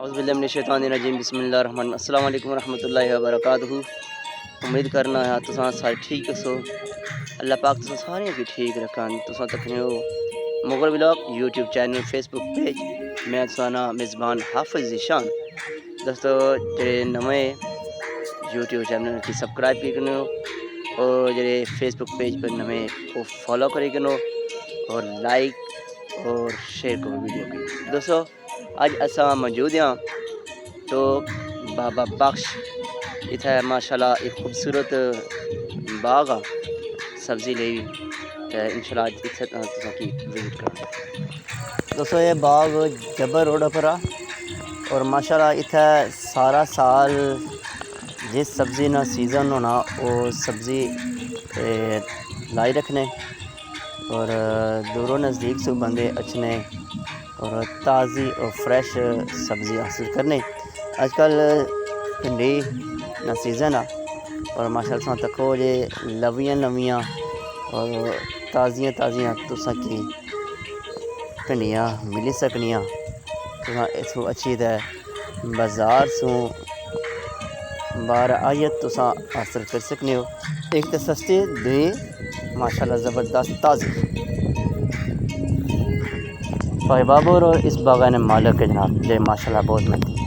औज़ुबिल्लाहिमिनश्शैतानिर्रजीम बिस्मिल्लाहिर्रहमानिर्रहीम अस्सलाम वालेकुम रहमतुल्लाहि व बरकातुहू। उम्मीद करना है तुसां सारे ठीक सो। अल्लाह पाक तुसां सारियां की ठीक रखन। तुसां तकने हो Mughal vlog YouTube channel Facebook page. मैं तुसाना मेज़बान हाफिज़ ज़ीशान। दोस्तों जेह्ड़े नमें यूट्यूब चैनल की सब्सक्राइब की कनो और जेह्ड़े फेसबुक पेज पर नमें वो फॉलो करी कनो और लाइक और शेयर करो वीडियो की। दोस्तों आज असा मौजूद हैं तो बाबा बख्श इत्थै माशाल्लाह एक खूबसूरत बाग आ सब्जी लेई ते इंशाल्लाह इत्थै तुसां की विजिट करां। दोस्तों ये बाग जब्बर रोड पर आ और माशाल्लाह इत्थै सारा साल जिस सब्ज़ी ना सीज़न होना वो सब्ज़ी लाई रखने और दूरों नज़दीक से बंदे अचने और ताज़ी और फ्रेश सब्ज़ी हासिल करने। आजकल भिंडी ना सीज़न आ और माशाल्लाह तको जे लवियां और ताज़ियां तुसां की भिंडियां मिली सकनियां। तुसां इत्थों अच्छी बाज़ार सो बाहर आइए तुसां हासिल कर सकने हो। एक तो सस्ती दुई माशाल्लाह ज़बरदस्त ताज़ी। भाई बाबर और इस बागान मालिक के जनाब जय माशाल्लाह बहुत मेहनती।